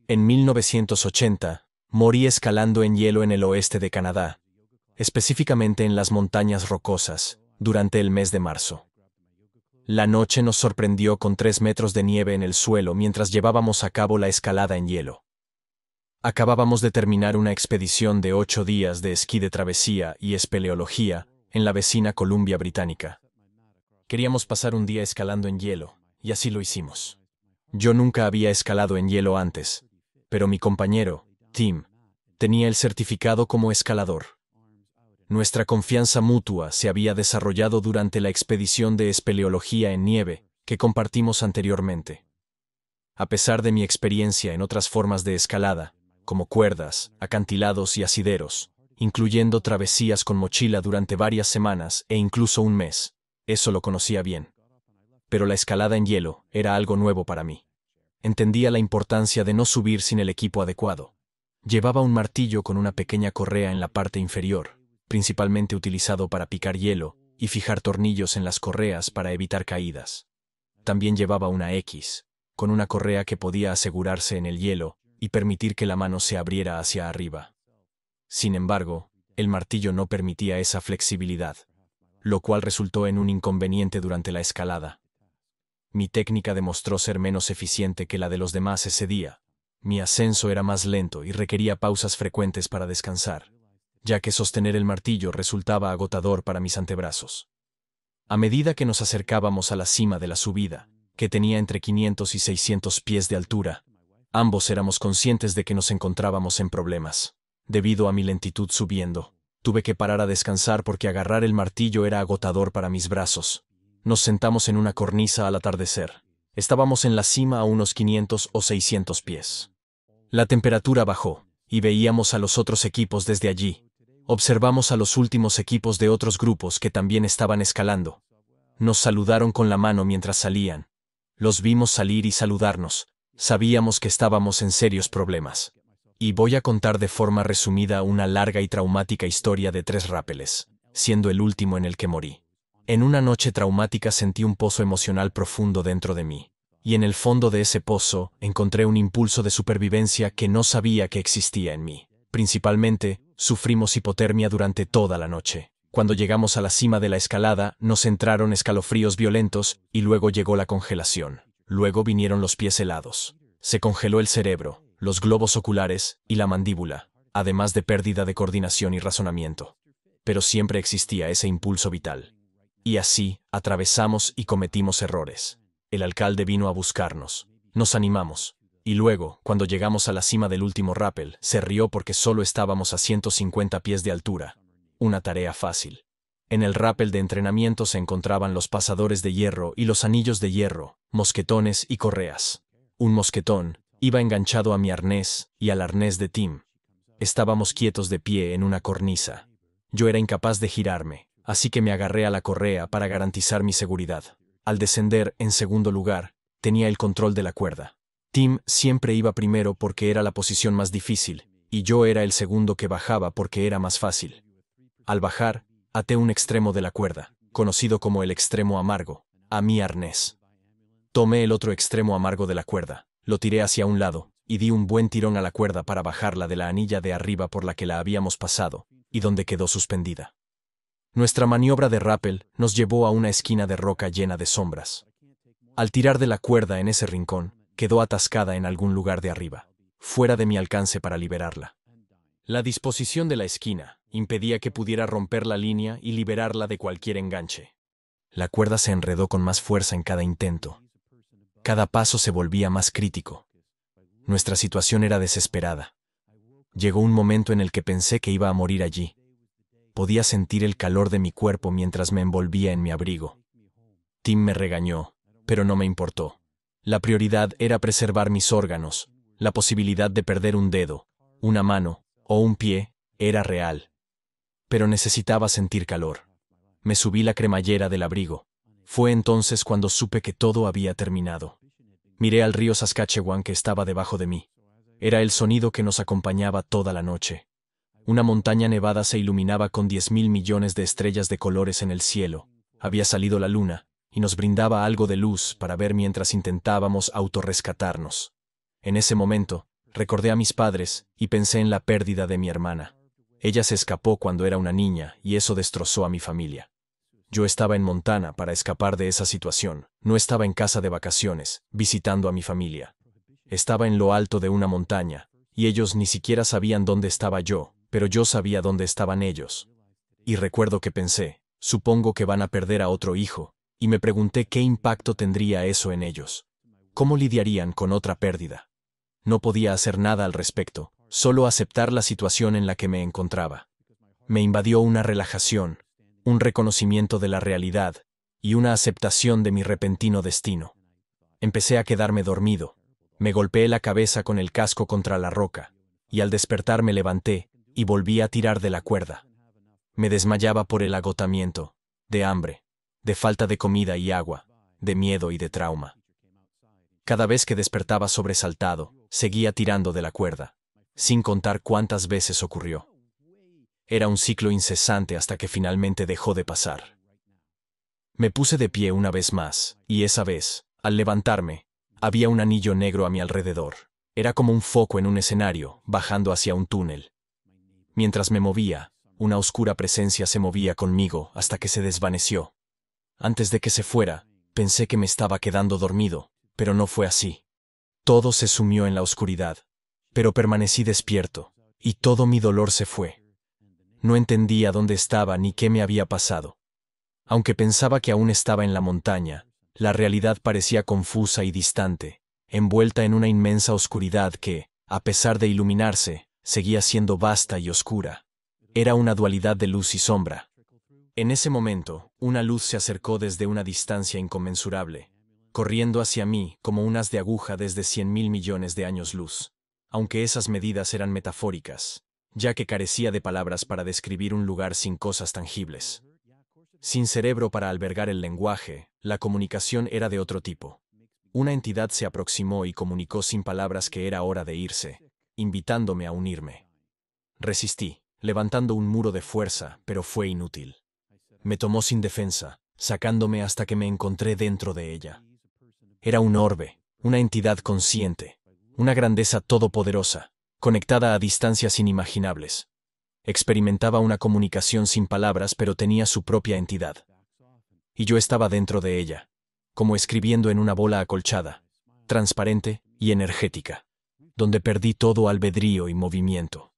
En 1980, morí escalando en hielo en el oeste de Canadá, específicamente en las montañas rocosas, durante el mes de marzo. La noche nos sorprendió con 3 metros de nieve en el suelo mientras llevábamos a cabo la escalada en hielo. Acabábamos de terminar una expedición de 8 días de esquí de travesía y espeleología en la vecina Columbia Británica. Queríamos pasar un día escalando en hielo, y así lo hicimos. Yo nunca había escalado en hielo antes, pero mi compañero, Tim, tenía el certificado como escalador. Nuestra confianza mutua se había desarrollado durante la expedición de espeleología en nieve que compartimos anteriormente. A pesar de mi experiencia en otras formas de escalada, como cuerdas, acantilados y asideros, incluyendo travesías con mochila durante varias semanas e incluso un mes, eso lo conocía bien. Pero la escalada en hielo era algo nuevo para mí. Entendía la importancia de no subir sin el equipo adecuado. Llevaba un martillo con una pequeña correa en la parte inferior, principalmente utilizado para picar hielo y fijar tornillos en las correas para evitar caídas. También llevaba una X, con una correa que podía asegurarse en el hielo y permitir que la mano se abriera hacia arriba. Sin embargo, el martillo no permitía esa flexibilidad, lo cual resultó en un inconveniente durante la escalada. Mi técnica demostró ser menos eficiente que la de los demás ese día. Mi ascenso era más lento y requería pausas frecuentes para descansar, ya que sostener el martillo resultaba agotador para mis antebrazos. A medida que nos acercábamos a la cima de la subida, que tenía entre 500 y 600 pies de altura, ambos éramos conscientes de que nos encontrábamos en problemas. Debido a mi lentitud subiendo, tuve que parar a descansar porque agarrar el martillo era agotador para mis brazos. Nos sentamos en una cornisa al atardecer. Estábamos en la cima a unos 500 o 600 pies. La temperatura bajó, y veíamos a los otros equipos desde allí. Observamos a los últimos equipos de otros grupos que también estaban escalando. Nos saludaron con la mano mientras salían. Los vimos salir y saludarnos. Sabíamos que estábamos en serios problemas. Y voy a contar de forma resumida una larga y traumática historia de 3 rápeles, siendo el último en el que morí. En una noche traumática sentí un pozo emocional profundo dentro de mí, y en el fondo de ese pozo encontré un impulso de supervivencia que no sabía que existía en mí. Principalmente, sufrimos hipotermia durante toda la noche. Cuando llegamos a la cima de la escalada, nos entraron escalofríos violentos y luego llegó la congelación. Luego vinieron los pies helados. Se congeló el cerebro, los globos oculares y la mandíbula, además de pérdida de coordinación y razonamiento. Pero siempre existía ese impulso vital. Y así, atravesamos y cometimos errores. El alcalde vino a buscarnos. Nos animamos. Y luego, cuando llegamos a la cima del último rappel, se rió porque solo estábamos a 150 pies de altura. Una tarea fácil. En el rappel de entrenamiento se encontraban los pasadores de hierro y los anillos de hierro, mosquetones y correas. Un mosquetón iba enganchado a mi arnés y al arnés de Tim. Estábamos quietos de pie en una cornisa. Yo era incapaz de girarme, así que me agarré a la correa para garantizar mi seguridad. Al descender, en segundo lugar, tenía el control de la cuerda. Tim siempre iba primero porque era la posición más difícil, y yo era el segundo que bajaba porque era más fácil. Al bajar, até un extremo de la cuerda, conocido como el extremo amargo, a mi arnés. Tomé el otro extremo amargo de la cuerda, lo tiré hacia un lado, y di un buen tirón a la cuerda para bajarla de la anilla de arriba por la que la habíamos pasado, y donde quedó suspendida. Nuestra maniobra de rappel nos llevó a una esquina de roca llena de sombras. Al tirar de la cuerda en ese rincón, quedó atascada en algún lugar de arriba, fuera de mi alcance para liberarla. La disposición de la esquina impedía que pudiera romper la línea y liberarla de cualquier enganche. La cuerda se enredó con más fuerza en cada intento. Cada paso se volvía más crítico. Nuestra situación era desesperada. Llegó un momento en el que pensé que iba a morir allí. Podía sentir el calor de mi cuerpo mientras me envolvía en mi abrigo. Tim me regañó, pero no me importó. La prioridad era preservar mis órganos. La posibilidad de perder un dedo, una mano o un pie era real. Pero necesitaba sentir calor. Me subí la cremallera del abrigo. Fue entonces cuando supe que todo había terminado. Miré al río Saskatchewan que estaba debajo de mí. Era el sonido que nos acompañaba toda la noche. Una montaña nevada se iluminaba con 10.000 millones de estrellas de colores en el cielo. Había salido la luna, y nos brindaba algo de luz para ver mientras intentábamos autorrescatarnos. En ese momento, Recordé a mis padres y pensé en la pérdida de mi hermana. Ella se escapó cuando era una niña y eso destrozó a mi familia. Yo estaba en Montana para escapar de esa situación. No estaba en casa de vacaciones, visitando a mi familia. Estaba en lo alto de una montaña, y ellos ni siquiera sabían dónde estaba yo, pero yo sabía dónde estaban ellos. Y recuerdo que pensé, supongo que van a perder a otro hijo, y me pregunté qué impacto tendría eso en ellos. ¿Cómo lidiarían con otra pérdida? No podía hacer nada al respecto, solo aceptar la situación en la que me encontraba. Me invadió una relajación, un reconocimiento de la realidad y una aceptación de mi repentino destino. Empecé a quedarme dormido. Me golpeé la cabeza con el casco contra la roca, y al despertar me levanté y volví a tirar de la cuerda. Me desmayaba por el agotamiento, de hambre, de falta de comida y agua, de miedo y de trauma. Cada vez que despertaba sobresaltado, seguía tirando de la cuerda, sin contar cuántas veces ocurrió. Era un ciclo incesante hasta que finalmente dejó de pasar. Me puse de pie una vez más, y esa vez, al levantarme, había un anillo negro a mi alrededor. Era como un foco en un escenario, bajando hacia un túnel. Mientras me movía, una oscura presencia se movía conmigo hasta que se desvaneció. Antes de que se fuera, pensé que me estaba quedando dormido, pero no fue así. Todo se sumió en la oscuridad, pero permanecí despierto, y todo mi dolor se fue. No entendía dónde estaba ni qué me había pasado. Aunque pensaba que aún estaba en la montaña, la realidad parecía confusa y distante, envuelta en una inmensa oscuridad que, a pesar de iluminarse, seguía siendo vasta y oscura. Era una dualidad de luz y sombra. En ese momento, una luz se acercó desde una distancia inconmensurable, corriendo hacia mí como un haz de aguja desde 100.000 millones de años luz, aunque esas medidas eran metafóricas, ya que carecía de palabras para describir un lugar sin cosas tangibles. Sin cerebro para albergar el lenguaje, la comunicación era de otro tipo. Una entidad se aproximó y comunicó sin palabras que era hora de irse, invitándome a unirme. Resistí, levantando un muro de fuerza, pero fue inútil. Me tomó sin defensa, sacándome hasta que me encontré dentro de ella. Era un orbe, una entidad consciente, una grandeza todopoderosa, conectada a distancias inimaginables. Experimentaba una comunicación sin palabras, pero tenía su propia entidad. Y yo estaba dentro de ella, como escribiendo en una bola acolchada, transparente y energética, donde perdí todo albedrío y movimiento.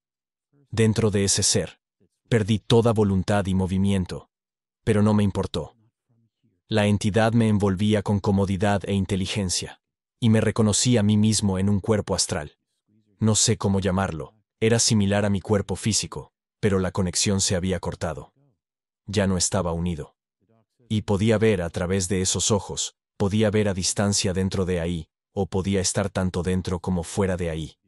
Dentro de ese ser, perdí toda voluntad y movimiento, pero no me importó. La entidad me envolvía con comodidad e inteligencia, y me reconocí a mí mismo en un cuerpo astral. No sé cómo llamarlo, era similar a mi cuerpo físico, pero la conexión se había cortado. Ya no estaba unido. Y podía ver a través de esos ojos, podía ver a distancia dentro de ahí, o podía estar tanto dentro como fuera de ahí.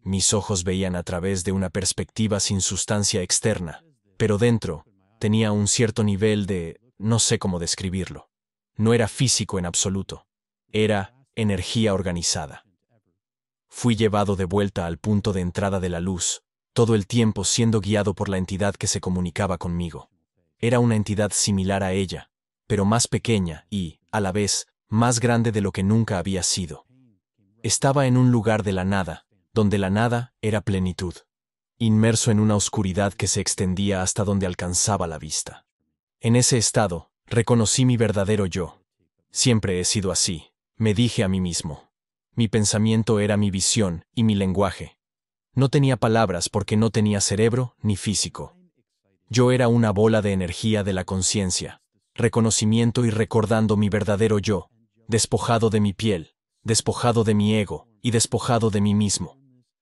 Mis ojos veían a través de una perspectiva sin sustancia externa, pero dentro tenía un cierto nivel de, no sé cómo describirlo. No era físico en absoluto. Era energía organizada. Fui llevado de vuelta al punto de entrada de la luz, todo el tiempo siendo guiado por la entidad que se comunicaba conmigo. Era una entidad similar a ella, pero más pequeña y, a la vez, más grande de lo que nunca había sido. Estaba en un lugar de la nada, donde la nada era plenitud, inmerso en una oscuridad que se extendía hasta donde alcanzaba la vista. En ese estado, reconocí mi verdadero yo. Siempre he sido así, me dije a mí mismo. Mi pensamiento era mi visión y mi lenguaje. No tenía palabras porque no tenía cerebro ni físico. Yo era una bola de energía de la conciencia, reconocimiento y recordando mi verdadero yo, despojado de mi piel, despojado de mi ego y despojado de mí mismo.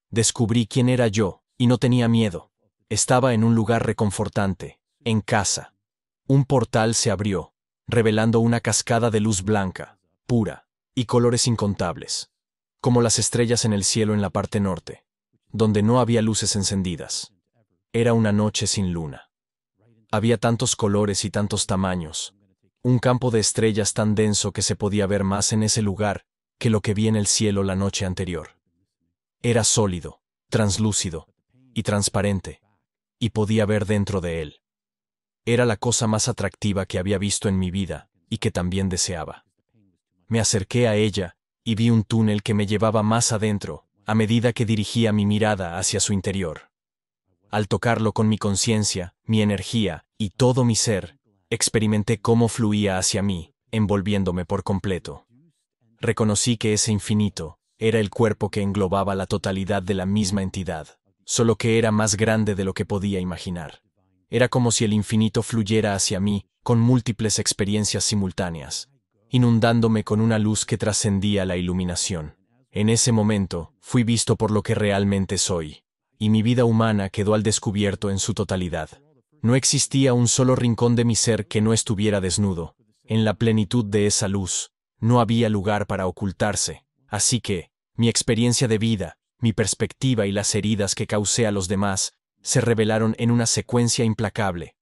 Descubrí quién era yo y no tenía miedo. Estaba en un lugar reconfortante, en casa. Un portal se abrió, revelando una cascada de luz blanca, pura, y colores incontables, como las estrellas en el cielo en la parte norte, donde no había luces encendidas. Era una noche sin luna. Había tantos colores y tantos tamaños, un campo de estrellas tan denso que se podía ver más en ese lugar que lo que vi en el cielo la noche anterior. Era sólido, translúcido y transparente, y podía ver dentro de él. Era la cosa más atractiva que había visto en mi vida y que también deseaba. Me acerqué a ella y vi un túnel que me llevaba más adentro a medida que dirigía mi mirada hacia su interior. Al tocarlo con mi conciencia, mi energía y todo mi ser, experimenté cómo fluía hacia mí, envolviéndome por completo. Reconocí que ese infinito era el cuerpo que englobaba la totalidad de la misma entidad, solo que era más grande de lo que podía imaginar. Era como si el infinito fluyera hacia mí con múltiples experiencias simultáneas, inundándome con una luz que trascendía la iluminación. En ese momento, fui visto por lo que realmente soy, y mi vida humana quedó al descubierto en su totalidad. No existía un solo rincón de mi ser que no estuviera desnudo. En la plenitud de esa luz, no había lugar para ocultarse, así que, mi experiencia de vida, mi perspectiva y las heridas que causé a los demás, se revelaron en una secuencia implacable.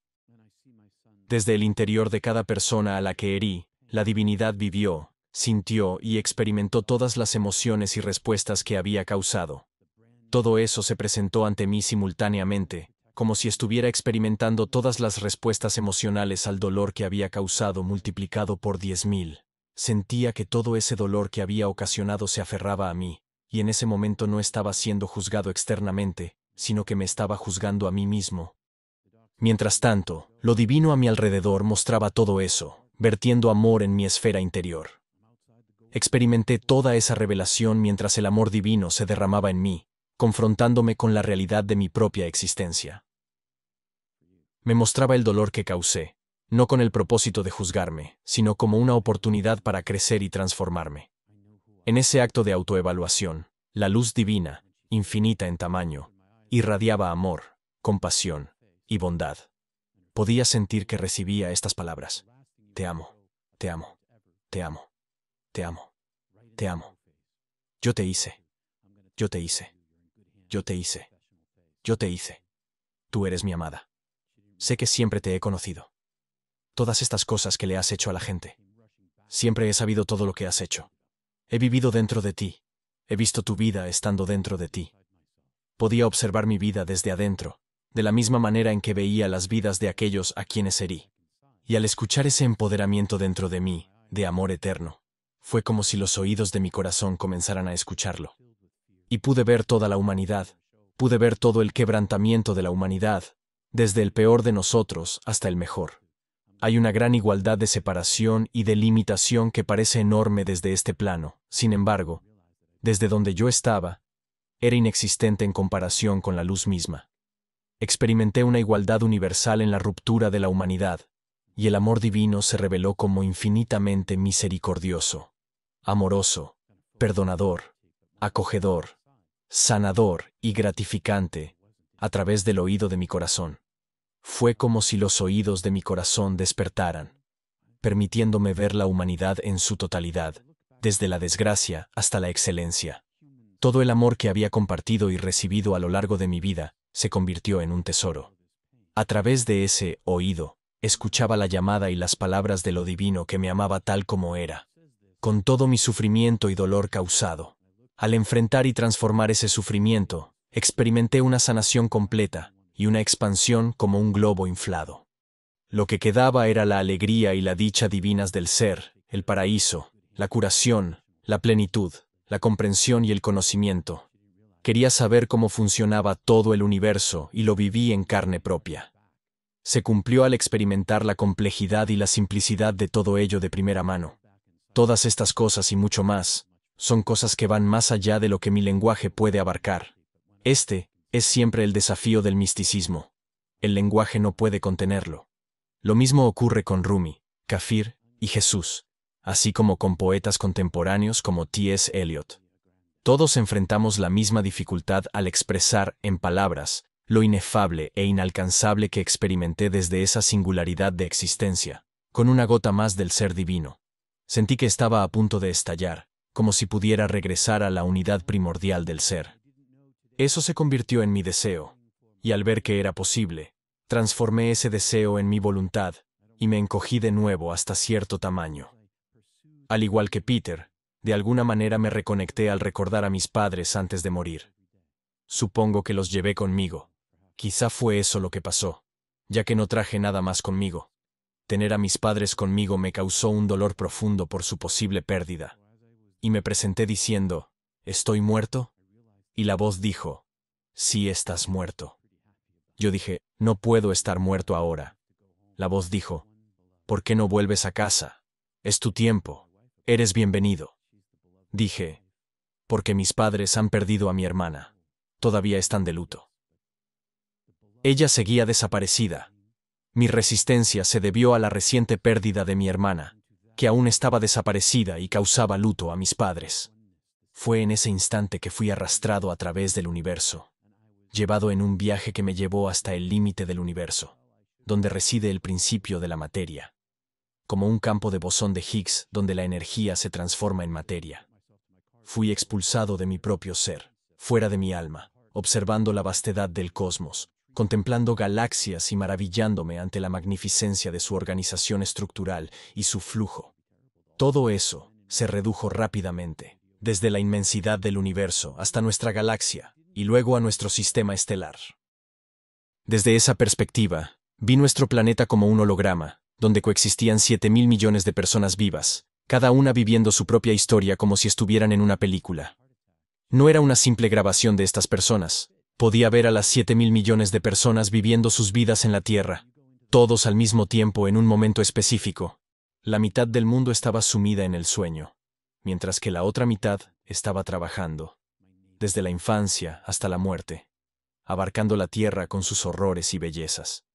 Desde el interior de cada persona a la que herí, la divinidad vivió, sintió y experimentó todas las emociones y respuestas que había causado. Todo eso se presentó ante mí simultáneamente, como si estuviera experimentando todas las respuestas emocionales al dolor que había causado multiplicado por 10.000. Sentía que todo ese dolor que había ocasionado se aferraba a mí, y en ese momento no estaba siendo juzgado externamente, sino que me estaba juzgando a mí mismo. Mientras tanto, lo divino a mi alrededor mostraba todo eso, vertiendo amor en mi esfera interior. Experimenté toda esa revelación mientras el amor divino se derramaba en mí, confrontándome con la realidad de mi propia existencia. Me mostraba el dolor que causé, no con el propósito de juzgarme, sino como una oportunidad para crecer y transformarme. En ese acto de autoevaluación, la luz divina, infinita en tamaño, irradiaba amor, compasión y bondad. Podía sentir que recibía estas palabras: te amo, te amo, te amo, te amo, te amo. Yo te hice, yo te hice, yo te hice, yo te hice. Tú eres mi amada. Sé que siempre te he conocido. Todas estas cosas que le has hecho a la gente. Siempre he sabido todo lo que has hecho. He vivido dentro de ti. He visto tu vida estando dentro de ti. Podía observar mi vida desde adentro, de la misma manera en que veía las vidas de aquellos a quienes herí. Y al escuchar ese empoderamiento dentro de mí, de amor eterno, fue como si los oídos de mi corazón comenzaran a escucharlo. Y pude ver toda la humanidad, pude ver todo el quebrantamiento de la humanidad, desde el peor de nosotros hasta el mejor. Hay una gran igualdad de separación y de limitación que parece enorme desde este plano. Sin embargo, desde donde yo estaba, era inexistente en comparación con la luz misma. Experimenté una igualdad universal en la ruptura de la humanidad, y el amor divino se reveló como infinitamente misericordioso, amoroso, perdonador, acogedor, sanador y gratificante, a través del oído de mi corazón. Fue como si los oídos de mi corazón despertaran, permitiéndome ver la humanidad en su totalidad, desde la desgracia hasta la excelencia. Todo el amor que había compartido y recibido a lo largo de mi vida se convirtió en un tesoro. A través de ese oído, escuchaba la llamada y las palabras de lo divino que me amaba tal como era, con todo mi sufrimiento y dolor causado. Al enfrentar y transformar ese sufrimiento, experimenté una sanación completa y una expansión como un globo inflado. Lo que quedaba era la alegría y la dicha divinas del ser, el paraíso, la curación, la plenitud, la comprensión y el conocimiento. Quería saber cómo funcionaba todo el universo y lo viví en carne propia. Se cumplió al experimentar la complejidad y la simplicidad de todo ello de primera mano. Todas estas cosas y mucho más, son cosas que van más allá de lo que mi lenguaje puede abarcar. Este es siempre el desafío del misticismo. El lenguaje no puede contenerlo. Lo mismo ocurre con Rumi, Kafir y Jesús, así como con poetas contemporáneos como T.S. Eliot. Todos enfrentamos la misma dificultad al expresar, en palabras, lo inefable e inalcanzable que experimenté desde esa singularidad de existencia, con una gota más del ser divino. Sentí que estaba a punto de estallar, como si pudiera regresar a la unidad primordial del ser. Eso se convirtió en mi deseo, y al ver que era posible, transformé ese deseo en mi voluntad, y me encogí de nuevo hasta cierto tamaño. Al igual que Peter, de alguna manera me reconecté al recordar a mis padres antes de morir. Supongo que los llevé conmigo. Quizá fue eso lo que pasó, ya que no traje nada más conmigo. Tener a mis padres conmigo me causó un dolor profundo por su posible pérdida. Y me presenté diciendo: ¿estoy muerto? Y la voz dijo, sí estás muerto. Yo dije, no puedo estar muerto ahora. La voz dijo, ¿por qué no vuelves a casa? Es tu tiempo. Eres bienvenido. Dije, porque mis padres han perdido a mi hermana. Todavía están de luto. Ella seguía desaparecida. Mi resistencia se debió a la reciente pérdida de mi hermana, que aún estaba desaparecida y causaba luto a mis padres. Fue en ese instante que fui arrastrado a través del universo, llevado en un viaje que me llevó hasta el límite del universo, donde reside el principio de la materia, como un campo de bosón de Higgs donde la energía se transforma en materia. Fui expulsado de mi propio ser, fuera de mi alma, observando la vastedad del cosmos, contemplando galaxias y maravillándome ante la magnificencia de su organización estructural y su flujo. Todo eso se redujo rápidamente, desde la inmensidad del universo hasta nuestra galaxia, y luego a nuestro sistema estelar. Desde esa perspectiva, vi nuestro planeta como un holograma, donde coexistían 7.000 millones de personas vivas, cada una viviendo su propia historia como si estuvieran en una película. No era una simple grabación de estas personas. Podía ver a las 7.000 millones de personas viviendo sus vidas en la Tierra, todos al mismo tiempo en un momento específico. La mitad del mundo estaba sumida en el sueño, mientras que la otra mitad estaba trabajando, desde la infancia hasta la muerte, abarcando la Tierra con sus horrores y bellezas.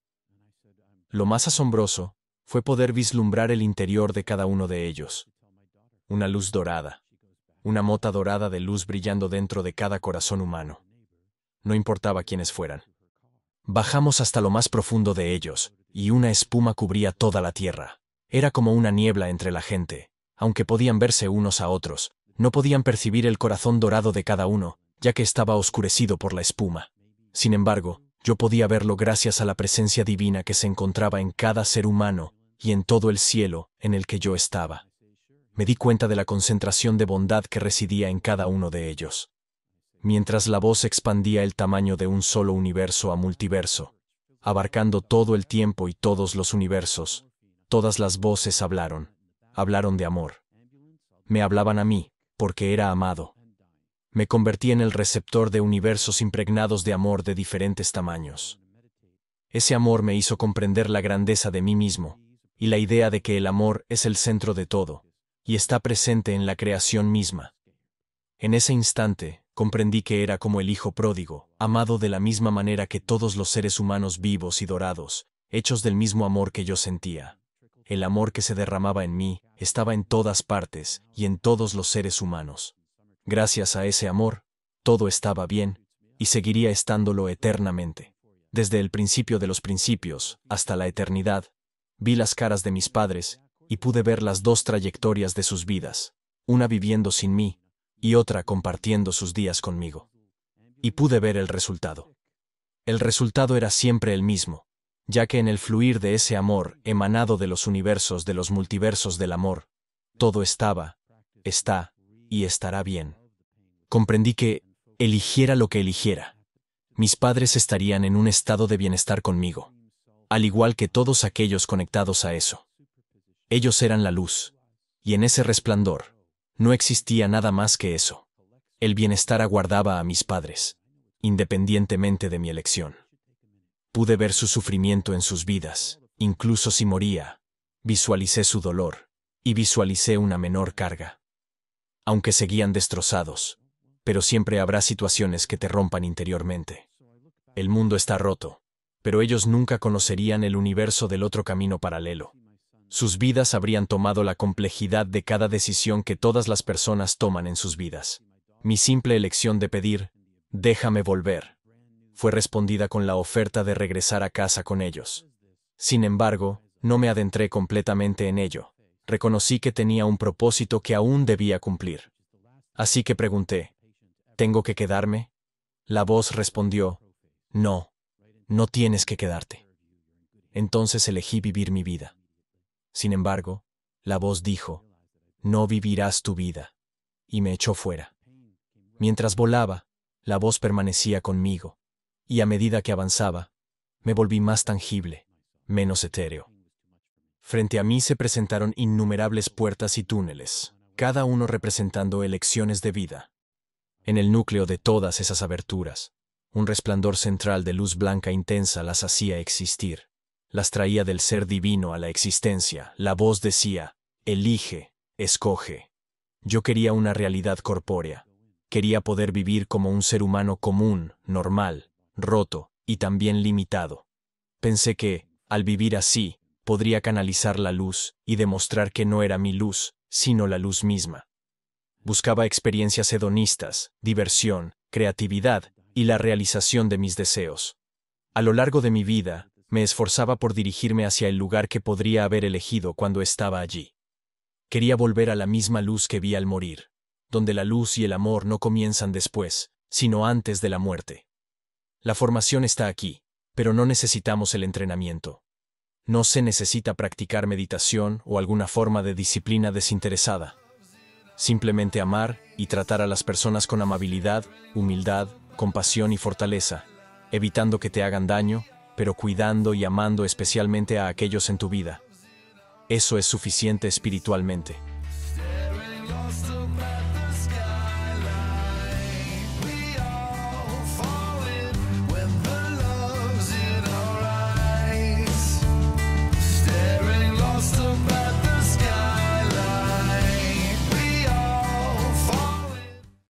Lo más asombroso fue poder vislumbrar el interior de cada uno de ellos. Una luz dorada, una mota dorada de luz brillando dentro de cada corazón humano. No importaba quiénes fueran. Bajamos hasta lo más profundo de ellos, y una espuma cubría toda la tierra. Era como una niebla entre la gente. Aunque podían verse unos a otros, no podían percibir el corazón dorado de cada uno, ya que estaba oscurecido por la espuma. Sin embargo, yo podía verlo gracias a la presencia divina que se encontraba en cada ser humano y en todo el cielo en el que yo estaba. Me di cuenta de la concentración de bondad que residía en cada uno de ellos. Mientras la voz expandía el tamaño de un solo universo a multiverso, abarcando todo el tiempo y todos los universos, todas las voces hablaron de amor. Me hablaban a mí, porque era amado. Me convertí en el receptor de universos impregnados de amor de diferentes tamaños. Ese amor me hizo comprender la grandeza de mí mismo, y la idea de que el amor es el centro de todo, y está presente en la creación misma. En ese instante, comprendí que era como el hijo pródigo, amado de la misma manera que todos los seres humanos vivos y dorados, hechos del mismo amor que yo sentía. El amor que se derramaba en mí estaba en todas partes y en todos los seres humanos. Gracias a ese amor, todo estaba bien, y seguiría estándolo eternamente. Desde el principio de los principios hasta la eternidad, vi las caras de mis padres y pude ver las dos trayectorias de sus vidas, una viviendo sin mí, y otra compartiendo sus días conmigo. Y pude ver el resultado. El resultado era siempre el mismo, ya que en el fluir de ese amor emanado de los universos de los multiversos del amor, todo estaba, está y estará bien. Comprendí que, eligiera lo que eligiera, mis padres estarían en un estado de bienestar conmigo, al igual que todos aquellos conectados a eso. Ellos eran la luz, y en ese resplandor, no existía nada más que eso. El bienestar aguardaba a mis padres, independientemente de mi elección. Pude ver su sufrimiento en sus vidas, incluso si moría. Visualicé su dolor, y visualicé una menor carga. Aunque seguían destrozados, pero siempre habrá situaciones que te rompan interiormente. El mundo está roto, pero ellos nunca conocerían el universo del otro camino paralelo. Sus vidas habrían tomado la complejidad de cada decisión que todas las personas toman en sus vidas. Mi simple elección de pedir, déjame volver, fue respondida con la oferta de regresar a casa con ellos. Sin embargo, no me adentré completamente en ello. Reconocí que tenía un propósito que aún debía cumplir. Así que pregunté, ¿tengo que quedarme? La voz respondió, no, no tienes que quedarte. Entonces elegí vivir mi vida. Sin embargo, la voz dijo, no vivirás tu vida, y me echó fuera. Mientras volaba, la voz permanecía conmigo, y a medida que avanzaba, me volví más tangible, menos etéreo. Frente a mí se presentaron innumerables puertas y túneles, cada uno representando elecciones de vida. En el núcleo de todas esas aberturas, un resplandor central de luz blanca intensa las hacía existir. Las traía del ser divino a la existencia. La voz decía, elige, escoge. Yo quería una realidad corpórea. Quería poder vivir como un ser humano común, normal, roto y también limitado. Pensé que, al vivir así, podría canalizar la luz y demostrar que no era mi luz, sino la luz misma. Buscaba experiencias hedonistas, diversión, creatividad y la realización de mis deseos. A lo largo de mi vida, me esforzaba por dirigirme hacia el lugar que podría haber elegido cuando estaba allí. Quería volver a la misma luz que vi al morir, donde la luz y el amor no comienzan después, sino antes de la muerte. La formación está aquí, pero no necesitamos el entrenamiento. No se necesita practicar meditación o alguna forma de disciplina desinteresada. Simplemente amar y tratar a las personas con amabilidad, humildad, compasión y fortaleza, evitando que te hagan daño, pero cuidando y amando especialmente a aquellos en tu vida. Eso es suficiente espiritualmente.